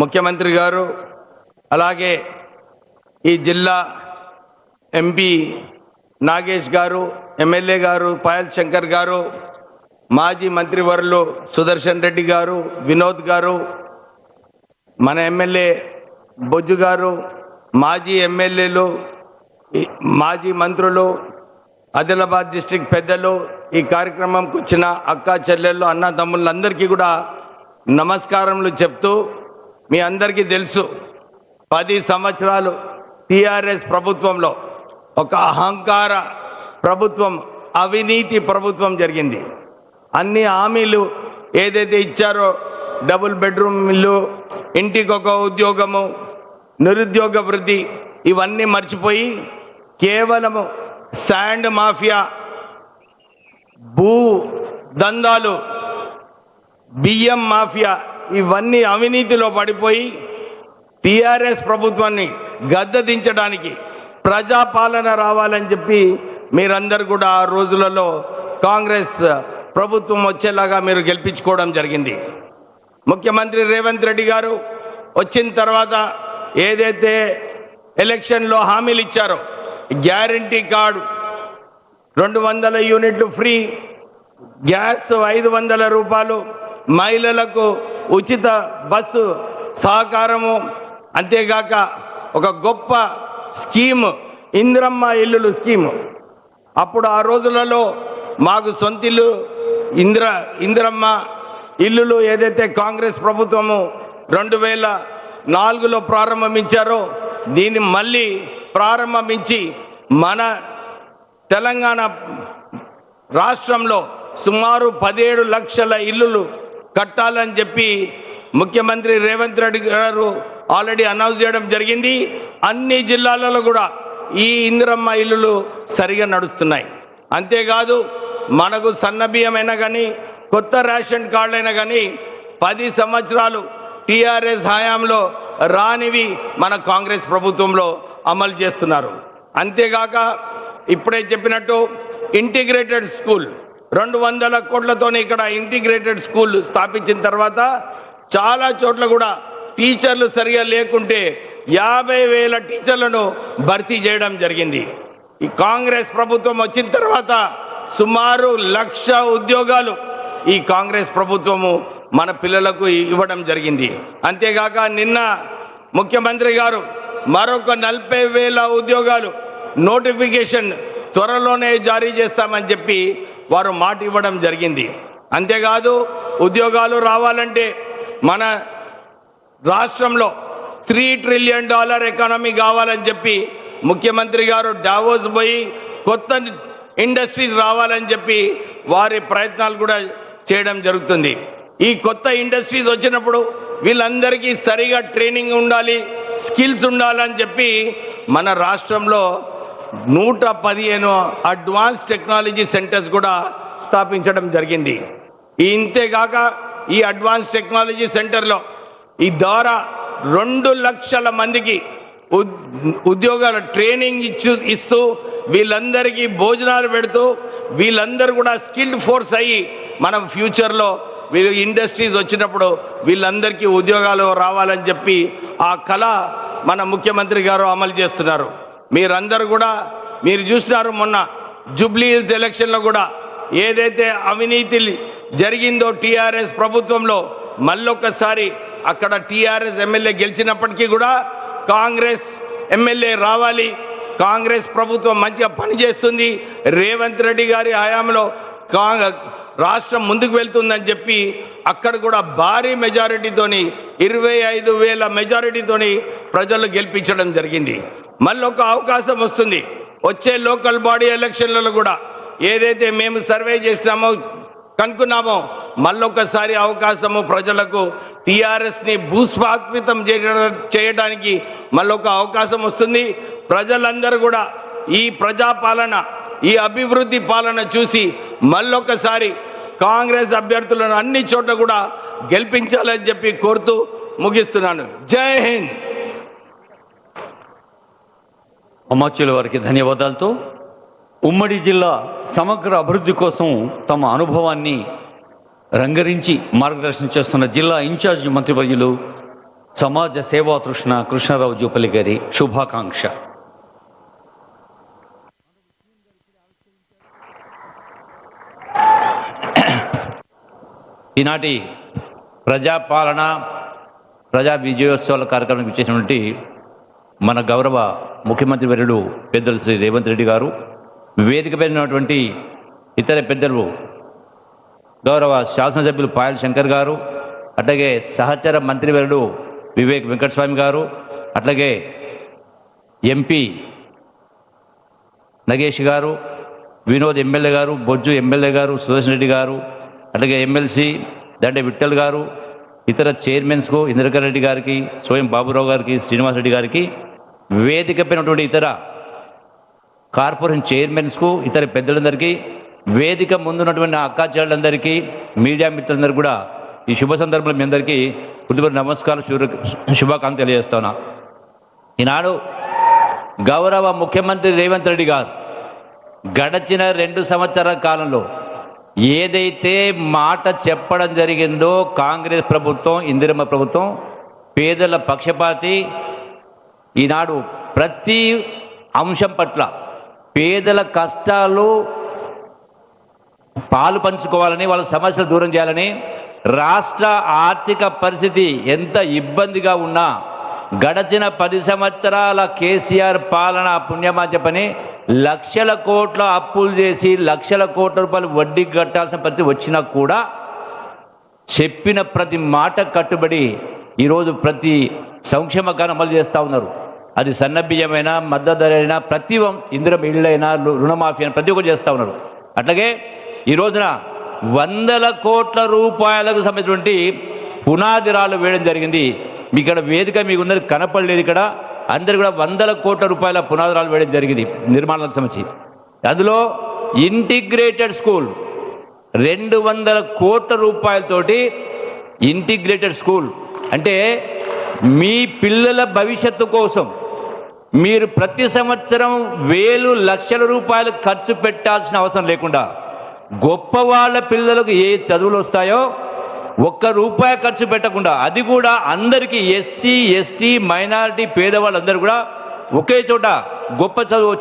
ముఖ్యమంత్రి గారు, అలాగే ఈ జిల్లా ఎంపీ నాగేష్ గారు, ఎమ్మెల్యే గారు పాయల్ శంకర్ గారు, మాజీ మంత్రివర్యులు సుదర్శన్ రెడ్డి గారు, వినోద్ గారు, మన ఎమ్మెల్యే బొజ్జు గారు, మాజీ ఎమ్మెల్యేలు, మాజీ మంత్రులు, ఆదిలాబాద్ డిస్ట్రిక్ట్ పెద్దలు, ఈ కార్యక్రమంకి వచ్చిన అక్క చెల్లెళ్ళు, అన్న తమ్ముళ్ళందరికీ కూడా నమస్కారములు చెప్తూ, మీ అందరికీ తెలుసు 10 సంవత్సరాలు టీఆర్ఎస్ ప్రభుత్వంలో ఒక అహంకార ప్రభుత్వం, అవినీతి ప్రభుత్వం జరిగింది. అన్ని హామీలు ఏదైతే ఇచ్చారో, డబుల్ బెడ్రూమ్ ఇల్లు, ఇంటికొక ఉద్యోగము, నిరుద్యోగ వృద్ధి, ఇవన్నీ మర్చిపోయి కేవలము శాండ్ మాఫియా, భూ దందాలు, బియ్యం మాఫియా, ఇవన్నీ అవినీతిలో పడిపోయి టీఆర్ఎస్ ప్రభుత్వాన్ని గద్దెదించడానికి ప్రజాపాలన రావాలని చెప్పి మీరందరూ కూడా ఆ రోజులలో కాంగ్రెస్ ప్రభుత్వం వచ్చేలాగా మీరు గెలిపించుకోవడం జరిగింది. ముఖ్యమంత్రి రేవంత్ రెడ్డి గారు వచ్చిన తర్వాత ఏదైతే ఎలక్షన్లో హామీలు ఇచ్చారో, గ్యారంటీ కార్డు, 200 యూనిట్లు ఫ్రీ, గ్యాస్ 500 రూపాయలు, మహిళలకు ఉచిత బస్సు సహకారము, అంతేగాక ఒక గొప్ప స్కీమ్ ఇందిరమ్మ ఇల్లులు స్కీము. అప్పుడు ఆ రోజులలో మాకు సొంతిల్లు ఇందిరమ్మ ఇల్లులు ఏదైతే కాంగ్రెస్ ప్రభుత్వము 2004లో ప్రారంభించారో, దీన్ని మళ్ళీ ప్రారంభించి మన తెలంగాణ రాష్ట్రంలో సుమారు 17 లక్షల ఇల్లులు కట్టాలని చెప్పి ముఖ్యమంత్రి రేవంత్ రెడ్డి గారు ఆల్రెడీ అనౌన్స్ చేయడం జరిగింది. అన్ని జిల్లాలలో కూడా ఈ ఇందిరమ్మ ఇల్లులు సరిగా నడుస్తున్నాయి. అంతేకాదు, మనకు సన్న బియ్యమైనా కానీ, కొత్త రేషన్ కార్డులైనా కానీ 10 సంవత్సరాలు టీఆర్ఎస్ హయాంలో రానివి మన కాంగ్రెస్ ప్రభుత్వంలో అమలు చేస్తున్నారు. అంతేగాక ఇప్పుడే చెప్పినట్టు ఇంటిగ్రేటెడ్ స్కూల్ 200 కోట్లతో ఇక్కడ ఇంటిగ్రేటెడ్ స్కూల్ స్థాపించిన తర్వాత చాలా చోట్ల కూడా టీచర్లు సరిగా లేకుంటే 50,000 టీచర్లను భర్తీ చేయడం జరిగింది. ఈ కాంగ్రెస్ ప్రభుత్వం వచ్చిన తర్వాత సుమారు 1,00,000 ఉద్యోగాలు ఈ కాంగ్రెస్ ప్రభుత్వము మన పిల్లలకు ఇవ్వడం జరిగింది. అంతేగాక నిన్న ముఖ్యమంత్రి గారు మరొక 40,000 ఉద్యోగాలు నోటిఫికేషన్ త్వరలోనే జారీ చేస్తామని చెప్పి వారు మాట ఇవ్వడం జరిగింది. అంతేకాదు, ఉద్యోగాలు రావాలంటే మన రాష్ట్రంలో $3 ట్రిలియన్ ఎకానమీ కావాలని చెప్పి ముఖ్యమంత్రి గారు డావోస్ పోయి కొత్త ఇండస్ట్రీస్ రావాలని చెప్పి వారి ప్రయత్నాలు కూడా చేయడం జరుగుతుంది. ఈ కొత్త ఇండస్ట్రీస్ వచ్చినప్పుడు వీళ్ళందరికీ సరిగా ట్రైనింగ్ ఉండాలి, స్కిల్స్ ఉండాలని చెప్పి మన రాష్ట్రంలో 115 అడ్వాన్స్ టెక్నాలజీ సెంటర్స్ కూడా స్థాపించడం జరిగింది. ఇంతేగాక ఈ అడ్వాన్స్ టెక్నాలజీ సెంటర్లో ఈ ద్వారా 2 లక్షల మందికి ఉద్యోగాల ట్రైనింగ్ ఇస్తూ వీళ్ళందరికీ భోజనాలు పెడుతూ వీళ్ళందరూ కూడా స్కిల్డ్ ఫోర్స్ అయ్యి మనం ఫ్యూచర్లో వీళ్ళు ఇండస్ట్రీస్ వచ్చినప్పుడు వీళ్ళందరికీ ఉద్యోగాలు రావాలని చెప్పి ఆ కళ మన ముఖ్యమంత్రి గారు అమలు చేస్తున్నారు. మీరందరూ కూడా మీరు చూస్తున్నారు, మొన్న జూబ్లీ హిల్స్ ఎలక్షన్లో కూడా ఏదైతే అవినీతి జరిగిందో టీఆర్ఎస్ ప్రభుత్వంలో, మళ్ళొక్కసారి అక్కడ టీఆర్ఎస్ ఎమ్మెల్యే గెలిచినప్పటికీ కూడా కాంగ్రెస్ ఎమ్మెల్యే రావాలి, కాంగ్రెస్ ప్రభుత్వం మంచిగా పనిచేస్తుంది, రేవంత్ రెడ్డి గారి హయాంలో రాష్ట్రం ముందుకు వెళ్తుందని చెప్పి అక్కడ కూడా భారీ మెజారిటీతోని 25,000 మెజారిటీతోని ప్రజలు గెలిపించడం జరిగింది. మళ్ళీ ఒక అవకాశం వస్తుంది వచ్చే లోకల్ బాడీ ఎలక్షన్లలో కూడా. ఏదైతే మేము సర్వే చేసినామో కనుక్కున్నామో మళ్ళొకసారి అవకాశము ప్రజలకు టీఆర్ఎస్ని భూస్వాత్మితం చేయడానికి మళ్ళొక అవకాశం వస్తుంది. ప్రజలందరూ కూడా ఈ ప్రజాపాలన, ఈ అభివృద్ధి పాలన చూసి మళ్ళొకసారి కాంగ్రెస్ అభ్యర్థులను అన్ని చోట్ల కూడా గెలిపించాలని చెప్పి కోరుతూ ముగిస్తున్నాను. జై హింద్. అమాత్యుల వారికి ధన్యవాదాలతో ఉమ్మడి జిల్లా సమగ్ర అభివృద్ధి కోసం తమ అనుభవాన్ని రంగరించి మార్గదర్శనం చేస్తున్న జిల్లా ఇన్ఛార్జి మంత్రివర్యులు సమాజ సేవా తృష్ణ కృష్ణారావు జూపల్లి గారి శుభాకాంక్ష. ఈనాటి ప్రజాపాలన ప్రజా విజయోత్సవాల కార్యక్రమానికి ఇచ్చేసినటువంటి మన గౌరవ ముఖ్యమంత్రి వర్యులు పెద్దలు శ్రీ రేవంత్ రెడ్డి గారు, వేదికపై ఉన్నటువంటి ఇతర పెద్దలు గౌరవ శాసనసభ్యులు పాయల్ శంకర్ గారు, అట్లాగే సహచర మంత్రివర్యులు వివేక్ వెంకటస్వామి గారు, అట్లాగే ఎంపీ నగేష్ గారు, వినోద్ ఎమ్మెల్యే గారు, బొజ్జు ఎమ్మెల్యే గారు, సుదర్శన్ రెడ్డి గారు, అట్లాగే ఎమ్మెల్సీ దండే విఠల్ గారు, ఇతర చైర్మన్స్కు ఇంద్రకర్ రెడ్డి గారికి, స్వయం బాబురావు గారికి, శ్రీనివాసరెడ్డి గారికి, వేదికపైనటువంటి ఇతర కార్పొరేషన్ చైర్మన్స్కు, ఇతర పెద్దలందరికీ, వేదిక ముందున్నటువంటి అక్కా చెల్లెలందరికీ, మీడియా మిత్రులందరికీ కూడా ఈ శుభ సందర్భంలో మీ అందరికీ హృదయపూర్వక నమస్కారం, శుభాకాంక్షలు తెలియజేస్తున్నా. ఈనాడు గౌరవ ముఖ్యమంత్రి రేవంత్ రెడ్డి గారు గడచిన 2 సంవత్సరాల కాలంలో ఏదైతే మాట చెప్పడం జరిగిందో, కాంగ్రెస్ ప్రభుత్వం, ఇందిరమ్మ ప్రభుత్వం పేదల పక్షపాతి, ఈనాడు ప్రతి అంశం పట్ల పేదల కష్టాలు పాలు పంచుకోవాలని, వాళ్ళ సమస్యలు దూరం చేయాలని, రాష్ట్ర ఆర్థిక పరిస్థితి ఎంత ఇబ్బందిగా ఉన్నా గడచిన 10 సంవత్సరాల కేసీఆర్ పాలన పుణ్యమా చెప్పని లక్షల కోట్ల అప్పులు చేసి లక్షల కోట్ల రూపాయలు వడ్డీ కట్టాల్సిన పరిస్థితి వచ్చినా కూడా చెప్పిన ప్రతి మాట కట్టుబడి ఈరోజు ప్రతి సంక్షేమ కార్యం అమలు చేస్తూ ఉన్నారు. అది సన్న బియ్యమైనా, మద్దతు ధర అయినా, ప్రతి ఇందిరమ్మ ఇళ్ళైనా, రుణమాఫీ అయినా ప్రతి ఒక్కరు చేస్తూ ఉన్నారు. అట్లాగే ఈ రోజున 100ల కోట్ల రూపాయలకు సంబంధించినటువంటి పునాదిరాలు వేయడం జరిగింది. మీ ఇక్కడ వేదిక మీకు ఉన్నది కనపడలేదు, ఇక్కడ అందరు కూడా 100ల కోట్ల రూపాయల పునాదిరాలు వేయడం జరిగింది నిర్మాణాలకు సంబంధించి. అందులో ఇంటిగ్రేటెడ్ స్కూల్ 200 కోట్ల రూపాయలతోటి ఇంటిగ్రేటెడ్ స్కూల్ అంటే మీ పిల్లల భవిష్యత్తు కోసం మీరు ప్రతి సంవత్సరం వేలు లక్షల రూపాయలు ఖర్చు పెట్టాల్సిన అవసరం లేకుండా, గొప్ప వాళ్ళ పిల్లలకు ఏ చదువులు వస్తాయో ₹1 ఖర్చు పెట్టకుండా, అది కూడా అందరికీ ఎస్సీ, ఎస్టీ, మైనారిటీ, పేదవాళ్ళందరూ కూడా ఒకే చోట గొప్ప చదువు వచ్చి